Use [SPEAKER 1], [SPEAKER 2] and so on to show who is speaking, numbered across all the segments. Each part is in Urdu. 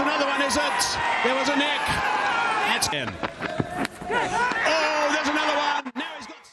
[SPEAKER 1] Another one, is it? There was a neck. That's in. Oh, there's another one. Now he's got.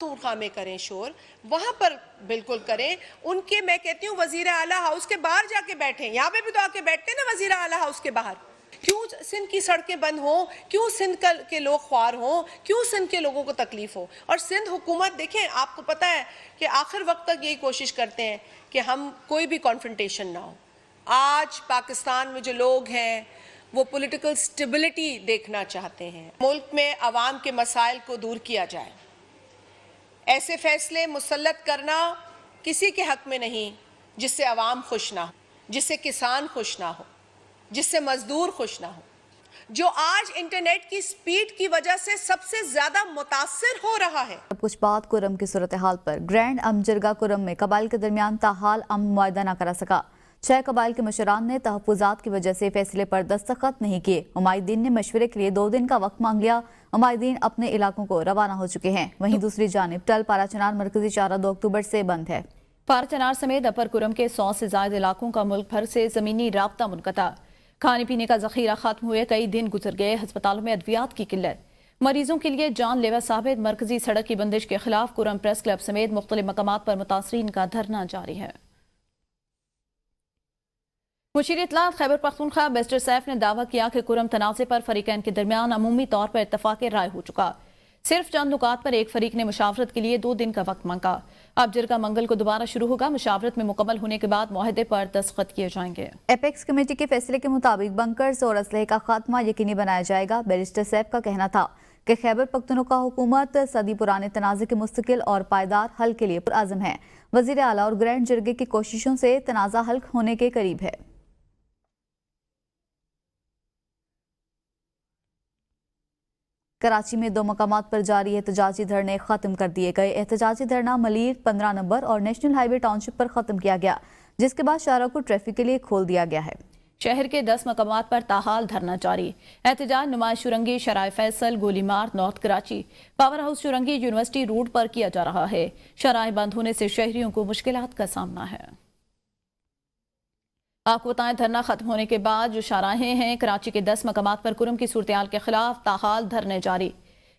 [SPEAKER 2] خواہ میں کریں شور وہاں پر بالکل کریں. ان کے میں کہتی ہوں وزیر اعلیٰ ہاؤس کے باہر جا کے بیٹھیں. یہاں پہ بھی تو آ کے بیٹھتے ہیں نا وزیر اعلیٰ ہاؤس کے باہر. کیوں سندھ کی سڑکیں بند ہوں, کیوں سندھ کے لوگ خوار ہوں, کیوں سندھ کے لوگوں کو تکلیف ہو. اور سندھ حکومت دیکھیں, آپ کو پتہ ہے کہ آخر وقت تک یہی کوشش کرتے ہیں کہ ہم کوئی بھی کانفرنٹیشن نہ ہو. آج پاکستان میں جو لوگ ہیں وہ پولیٹیکل سٹیبلٹی دیکھنا چاہتے ہیں. ملک میں عوام کے مسائل کو دور کیا جائے. ایسے فیصلے مسلط کرنا کسی کے حق میں نہیں جس سے عوام خوش نہ ہو, جس سے کسان خوش نہ ہو, جس سے مزدور خوش نہ ہو. جو آج انٹرنیٹ کی سپیڈ کی وجہ سے سب سے زیادہ متاثر ہو رہا ہے.
[SPEAKER 3] اب کچھ بات کرم کی صورتحال پر. گرینڈ جرگہ کرم میں قبائل کے درمیان تاحال معاہدہ نہ کرا سکا. 6 قبائل کے مشران نے تحفظات کی وجہ سے فیصلے پر دستخط نہیں کیے. عمائدین نے مشورے کے لیے 2 دن کا وقت مانگ لیا. عمائدین اپنے علاقوں کو روانہ ہو چکے ہیں. وہیں دوسری جانب ٹل پارا چنار مرکزی چارہ 2 اکتوبر سے بند ہے.
[SPEAKER 4] پارا چنار سمیت اپر کرم کے 100 سے زائد علاقوں کا ملک بھر سے زمینی رابطہ منقطع. کھانے پینے کا ذخیرہ ختم ہوئے کئی دن گزر گئے. ہسپتالوں میں ادویات کی قلت. مریضوں کے لیے جان لیوا ثابت. مرکزی سڑک کی بندش کے خلاف کرم پریس کلب سمیت مختلف مقامات پر متاثرین کا دھرنا جاری ہے. مشیر اطلاعات خیبر پختونخوا بیسٹر سیف نے دعویٰ کیا کہ کرم تنازع پر فریقین کے درمیان عمومی طور پر اتفاق رائے ہو چکا. صرف چند نکات پر ایک فریق نے مشاورت کے لیے 2 دن کا وقت مانگا. اب جرگہ منگل کو دوبارہ شروع ہوگا. مشاورت میں مکمل ہونے کے بعد معاہدے پر دستخط کیے جائیں گے.
[SPEAKER 3] ایپیکس کمیٹی کے فیصلے کے مطابق بنکرز اور اسلحے کا خاتمہ یقینی بنایا جائے گا. بیرسٹر سیف کا کہنا تھا کہ خیبر پختونخوا حکومت صدی پرانے تنازع کے مستقل اور پائیدار حل کے لیے پرعزم ہے. وزیر اعلیٰ اور گرینڈ جرگے کی کوششوں سے تنازع حل ہونے کے قریب ہے. کراچی میں 2 مقامات پر جاری احتجاجی دھرنے ختم کر دیے گئے. احتجاجی دھرنا ملیر 15 نمبر اور نیشنل ہائی وے ٹاؤن شپ پر ختم کیا گیا, جس کے بعد شاہراہ کو ٹریفک کے لیے کھول دیا گیا ہے.
[SPEAKER 4] شہر کے 10 مقامات پر تاحال دھرنا جاری. احتجاج نمائش شرنگی شرائع فیصل, گولی مار, نارتھ کراچی, پاور ہاؤس شرنگی, یونیورسٹی روڈ پر کیا جا رہا ہے. شرائع بند ہونے سے شہریوں کو مشکلات کا سامنا ہے. آپ کو بتائیں دھرنا ختم ہونے کے بعد جو شاہراہیں ہیں کراچی کے 10 مقامات پر کرم کی صورتحال کے خلاف تاحال دھرنے جاری.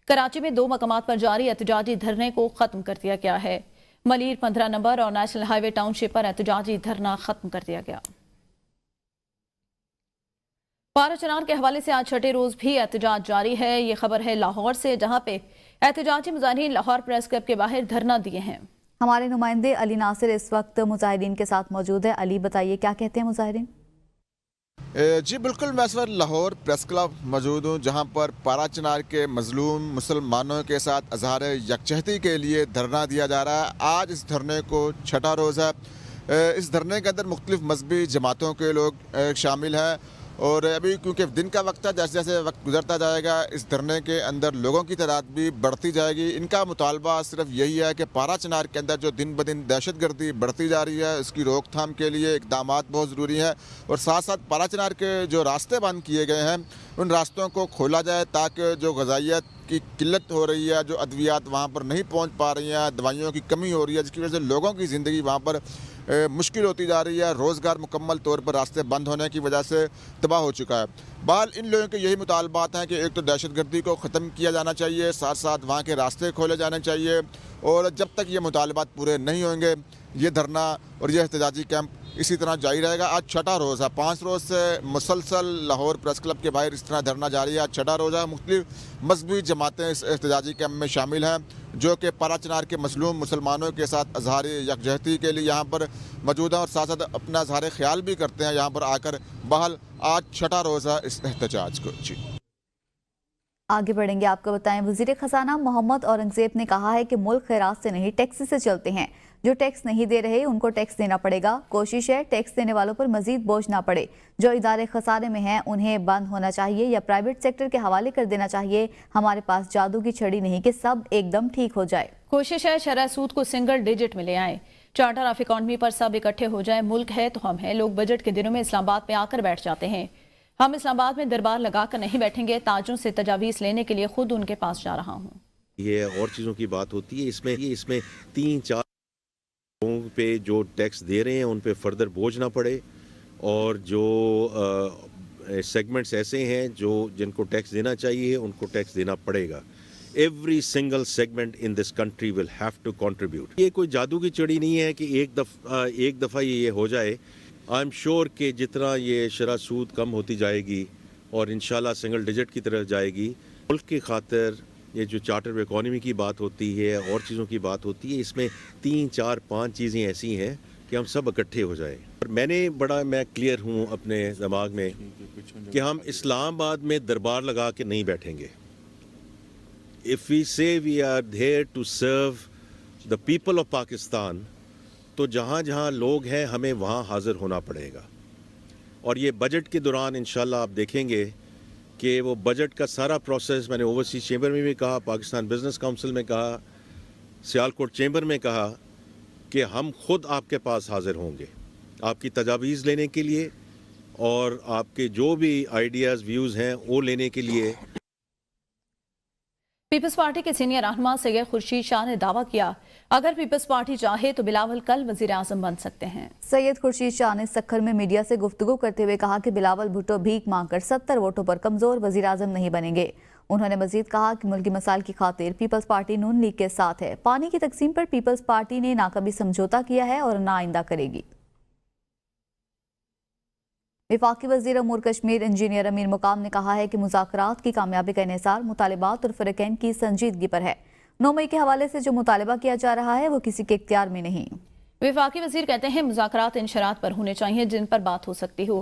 [SPEAKER 4] کراچی میں 2 مقامات پر جاری احتجاجی دھرنے کو ختم کر دیا گیا ہے. ملیر 15 نمبر اور نیشنل ہائی وے ٹاؤن شپ پر احتجاجی دھرنا ختم کر دیا گیا. پارا چنار کے حوالے سے آج 6ٹے روز بھی احتجاج جاری ہے. یہ خبر ہے لاہور سے, جہاں پہ احتجاجی مظاہرین لاہور پریس کلب کے باہر دھرنا دیے ہیں.
[SPEAKER 3] ہمارے نمائندے علی ناصر اس وقت مظاہرین کے ساتھ موجود ہے. علی بتائیے کیا کہتے ہیں مظاہرین؟
[SPEAKER 5] جی بالکل, میں اس وقت لاہور پریس کلب موجود ہوں, جہاں پر پارا چنار کے مظلوم مسلمانوں کے ساتھ اظہار یکجہتی کے لیے دھرنا دیا جا رہا ہے. آج اس دھرنے کو 6ٹا روز ہے. اس دھرنے کے اندر مختلف مذہبی جماعتوں کے لوگ شامل ہیں, اور ابھی کیونکہ دن کا وقت ہے, جیسے جیسے وقت گزرتا جائے گا اس دھرنے کے اندر لوگوں کی تعداد بھی بڑھتی جائے گی. ان کا مطالبہ صرف یہی ہے کہ پارا چنار کے اندر جو دن بدن دہشت گردی بڑھتی جا رہی ہے, اس کی روک تھام کے لیے اقدامات بہت ضروری ہیں, اور ساتھ ساتھ پارا چنار کے جو راستے بند کیے گئے ہیں ان راستوں کو کھولا جائے, تاکہ جو غذائیت کی قلت ہو رہی ہے, جو ادویات وہاں پر نہیں پہنچ پا رہی ہیں, دوائیوں کی کمی ہو رہی ہے, جس کی وجہ سے لوگوں کی زندگی وہاں پر مشکل ہوتی جا رہی ہے. روزگار مکمل طور پر راستے بند ہونے کی وجہ سے تباہ ہو چکا ہے. بہرحال ان لوگوں کے یہی مطالبات ہیں کہ ایک تو دہشت گردی کو ختم کیا جانا چاہیے, ساتھ ساتھ وہاں کے راستے کھولے جانے چاہیے, اور جب تک یہ مطالبات پورے نہیں ہوں گے یہ دھرنا اور یہ احتجاجی کیمپ اسی طرح جاری رہے گا. آج 6ٹا روز ہے. 5 روز سے مسلسل لاہور پریس کلب کے باہر اس طرح دھرنا جاری ہے. آج 6ٹا روز ہے. مختلف مذہبی جماعتیں اس احتجاجی کیمپ میں شامل ہیں, جو کہ پارا چنار کے مظلوم مسلمانوں کے ساتھ اظہار یکجہتی کے لیے یہاں پر موجود ہیں, اور ساتھ ساتھ اپنا اظہار خیال بھی کرتے ہیں یہاں پر آ کر. بہرحال آج 6ٹا روز ہے اس احتجاج کو. جی
[SPEAKER 3] آگے بڑھیں گے. آپ کو بتائیں وزیر خزانہ محمد اورنگزیب نے کہا ہے کہ ملک خیرات سے نہیں ٹیکس سے چلتے ہیں. جو ٹیکس نہیں دے رہے ان کو ٹیکس دینا پڑے گا. کوشش ہے ٹیکس دینے والوں پر مزید بوجھ نہ پڑے. جو ادارے خسارے میں ہیں انہیں بند ہونا چاہیے یا پرائیویٹ سیکٹر کے حوالے کر دینا چاہیے. ہمارے پاس جادو کی چھڑی نہیں کہ سب ایک دم ٹھیک ہو جائے.
[SPEAKER 4] کوشش ہے شرح سود کو سنگل ڈیجٹ میں لے آئیں. چارٹر آف اکانومی پر سب اکٹھے ہو جائیں. ملک ہے تو ہم ہیں. لوگ بجٹ کے دنوں میں اسلام آباد میں آ کر بیٹھ جاتے ہیں. ہم اسلام آباد میں دربار لگا کر نہیں بیٹھیں گے. تاجوں سے تجاویز لینے کے لیے خود ان کے پاس جا رہا ہوں.
[SPEAKER 6] یہ اور چیزوں کی بات ہوتی ہے. اس میں 3-4 لوگوں پہ جو ٹیکس دے رہے ہیں ان پہ فردر بوجھ نہ پڑے, اور جو سیگمنٹس ایسے ہیں جن کو ٹیکس دینا چاہیے ان کو ٹیکس دینا پڑے گا. Every single segment in this country will have to contribute. یہ کوئی جادو کی چڑی نہیں ہے کہ ایک دفعہ یہ ہو جائے. I'm sure کہ جتنا یہ شرح سود کم ہوتی جائے گی اور انشاءاللہ سنگل ڈیجٹ کی طرف جائے گی, ملک کی خاطر یہ جو چارٹر اکانومی کی بات ہوتی ہے اور چیزوں کی بات ہوتی ہے, اس میں 3, 4, 5 چیزیں ایسی ہیں کہ ہم سب اکٹھے ہو جائیں. اور میں کلیئر ہوں اپنے دماغ میں کہ ہم اسلام آباد میں دربار لگا کے نہیں بیٹھیں گے. If we say we are here to serve the people of Pakistan, تو جہاں جہاں لوگ ہیں ہمیں وہاں حاضر ہونا پڑے گا. اور یہ بجٹ کے دوران انشاءاللہ آپ دیکھیں گے کہ وہ بجٹ کا سارا پروسیس, میں نے اوورسیز چیمبر میں بھی کہا, پاکستان بزنس کونسل میں کہا, سیالکوٹ چیمبر میں کہا کہ ہم خود آپ کے پاس حاضر ہوں گے آپ کی تجاویز لینے کے لیے اور آپ کے جو بھی آئیڈیاز ویوز ہیں وہ لینے کے لیے.
[SPEAKER 4] پیپلز پارٹی کے سینئر رہنما سید خورشید شاہ نے دعویٰ کیا اگر پیپلز پارٹی چاہے تو بلاول کل وزیر اعظم بن سکتے ہیں.
[SPEAKER 3] سید خورشید شاہ نے سکھر میں میڈیا سے گفتگو کرتے ہوئے کہا کہ بلاول بھٹو بھیک مانگ کر 70 ووٹوں پر کمزور وزیر اعظم نہیں بنیں گے. انہوں نے مزید کہا کہ ملکی مسائل کی خاطر پیپلز پارٹی نون لیگ کے ساتھ ہے. پانی کی تقسیم پر پیپلز پارٹی نے نہ کبھی سمجھوتا کیا ہے اور نہ آئندہ کرے گی. وفاقی وزیر امور کشمیر انجینئر امیر مقام نے کہا ہے کہ مذاکرات کی کامیابی کا انحصار مطالبات اور فریقین کی سنجیدگی پر ہے. 9 مئی کے حوالے سے جو مطالبہ کیا جا رہا ہے وہ کسی کے اختیار میں نہیں.
[SPEAKER 4] وفاقی وزیر کہتے ہیں مذاکرات ان شرائط پر ہونے چاہیے جن پر بات ہو سکتی ہو.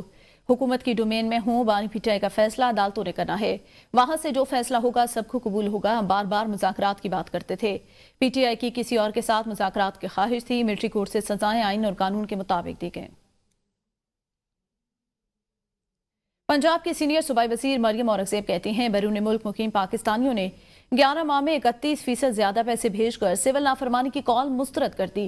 [SPEAKER 4] حکومت کی ڈومین میں ہوں. بانی پی ٹی آئی کا فیصلہ عدالتوں نے کرنا ہے. وہاں سے جو فیصلہ ہوگا سب کو قبول ہوگا. ہم بار بار مذاکرات کی بات کرتے تھے. پی ٹی آئی کی کسی اور کے ساتھ مذاکرات کی خواہش تھی. ملٹری کورٹ سے سزائیں آئین اور قانون کے مطابق دی گئیں. پنجاب کی سینئر صوبائی وزیر مریم اورنگزیب کہتی ہیں بیرون ملک مقیم پاکستانیوں نے 11 ماہ میں 31% زیادہ پیسے بھیج کر سول نافرمانی کی کال مسترد کر دی.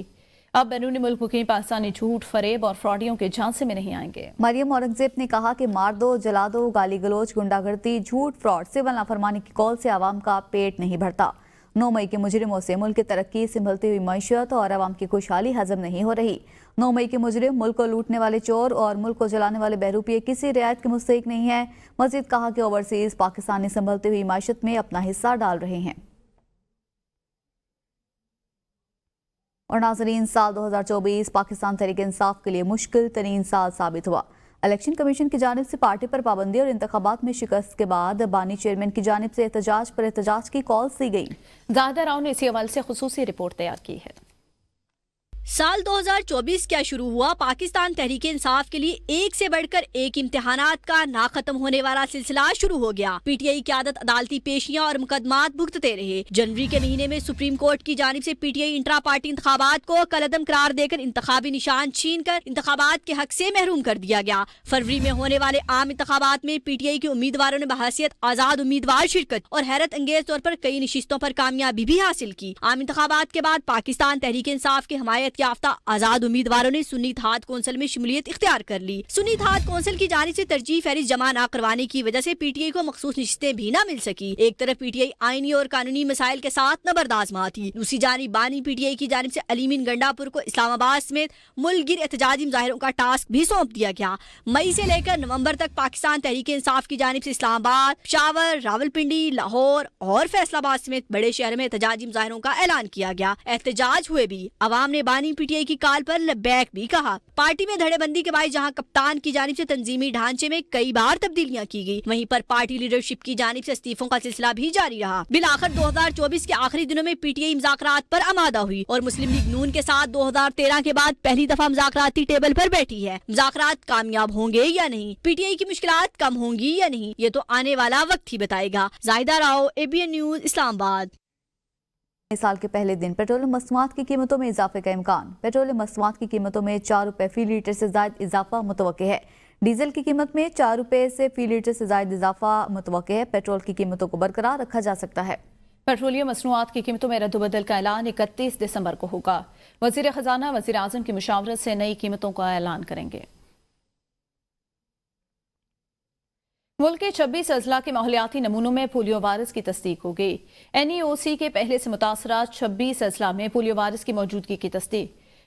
[SPEAKER 4] اب بیرون ملک مقیم پاکستانی جھوٹ، فریب اور فراڈیوں کے جھانسے میں نہیں آئیں گے.
[SPEAKER 3] مریم اورنگزیب نے کہا کہ مار دو، جلا دو، گالی گلوچ، گنڈا گردی، جھوٹ، فراڈ، سول نافرمانی کی کال سے عوام کا پیٹ نہیں بھرتا. 9 مئی کے مجرموں سے ملک کی ترقی، سنبھلتی ہوئی معیشت اور عوام کی خوشحالی ہضم نہیں ہو رہی. 9 مئی کے مجرم، ملک کو لوٹنے والے چور اور ملک کو جلانے والے بہروپیے کسی رعایت کے مستحق نہیں ہیں. مزید کہا کہ اوورسیز پاکستانی سنبھلتی ہوئی معیشت میں اپنا حصہ ڈال رہے ہیں. اور ناظرین، سال 2024 پاکستان تحریک انصاف کے لیے مشکل ترین سال ثابت ہوا. الیکشن کمیشن کی جانب سے پارٹی پر پابندی اور انتخابات میں شکست کے بعد بانی چیئرمین کی جانب سے احتجاج پر احتجاج کی کالز دی گئی. زاہدہ راؤ نے اسی حوالے سے خصوصی رپورٹ تیار کی ہے.
[SPEAKER 7] سال 2024 کیا شروع ہوا. پاکستان تحریک انصاف کے لیے ایک سے بڑھ کر ایک امتحانات کا نہ ختم ہونے والا سلسلہ شروع ہو گیا. پی ٹی آئی کی قیادت عدالتی پیشیاں اور مقدمات بھگتتے رہے. جنوری کے مہینے میں سپریم کورٹ کی جانب سے P T I intra party انتخابات کو کالعدم قرار دے کر انتخابی نشان چھین کر انتخابات کے حق سے محروم کر دیا گیا. فروری میں ہونے والے عام انتخابات میں پی ٹی آئی کے امیدواروں نے بحیثیت آزاد امیدوار شرکت اور حیرت انگیز طور پر کئی نشستوں پر کامیابی بھی حاصل کی. عام انتخابات کے بعد پاکستان تحریک انصاف کے حمایت یافتہ آزاد امیدواروں نے سنی اتحاد کونسل میں شمولیت اختیار کر لی. سنی اتحاد کونسل کی جانب سے ترجیح فہرست جمع نہ کروانے کی وجہ سے پی ٹی آئی کو مخصوص نشستیں بھی نہ مل سکی. ایک طرف پی ٹی آئی آئینی اور قانونی مسائل کے ساتھ نبردآزما تھی. دوسری جانب بانی پی ٹی آئی کی جانب سے علی مین گنڈا پور کو اسلام آباد سمیت ملک گیر احتجاجی مظاہروں کا ٹاسک بھی سونپ دیا گیا. مئی سے لے کر نومبر تک پاکستان تحریک انصاف کی جانب سے اسلام آباد، پشاور، راولپنڈی، لاہور اور فیصل آباد سمیت بڑے شہر میں احتجاجی مظاہروں کا اعلان کیا گیا. احتجاج ہوئے بھی. عوام نے بانی پی ٹی آئی کی کال پر لبیک بھی کہا. پارٹی میں دھڑے بندی کے بعد جہاں کپتان کی جانب سے تنظیمی ڈھانچے میں کئی بار تبدیلیاں کی گئی، وہیں پر پارٹی لیڈرشپ کی جانب سے استعفوں کا سلسلہ بھی جاری رہا. بالآخر 2024 کے آخری دنوں میں پی ٹی آئی مذاکرات پر آمادہ ہوئی اور مسلم لیگ نون کے ساتھ 2013 کے بعد پہلی دفعہ مذاکراتی ٹیبل پر بیٹھی ہے. مذاکرات کامیاب ہوں گے یا نہیں، پی ٹی آئی کی مشکلات کم ہوں گی یا نہیں، یہ تو آنے والا وقت ہی بتائے گا. زاہدہ راؤ، ABN نیوز، اسلام آباد.
[SPEAKER 3] سال کے پہلے دن پیٹرولیم مصنوعات کی قیمتوں میں اضافے کا امکان. پیٹرولیم مصنوعات کی قیمتوں میں 4 روپے فی لیٹر سے زائد اضافہ متوقع ہے. ڈیزل کی قیمت میں 4 روپے سے فی لیٹر سے زائد اضافہ متوقع ہے. پیٹرول کی قیمتوں کو برقرار رکھا جا سکتا ہے.
[SPEAKER 4] پیٹرولیم مصنوعات کی قیمتوں میں رد و بدل کا اعلان 31 دسمبر کو ہوگا. وزیر خزانہ وزیر اعظم کی مشاورت سے نئی قیمتوں کا اعلان کریں گے. ملک کے 26 اضلاع کے ماحولیاتی نمونوں میں پولیو وائرس کی تصدیق ہو گئی. NEOC کے پہلے سے متاثرہ 26 اضلاع میں پولیو وائرس کی موجودگی کی تصدیق.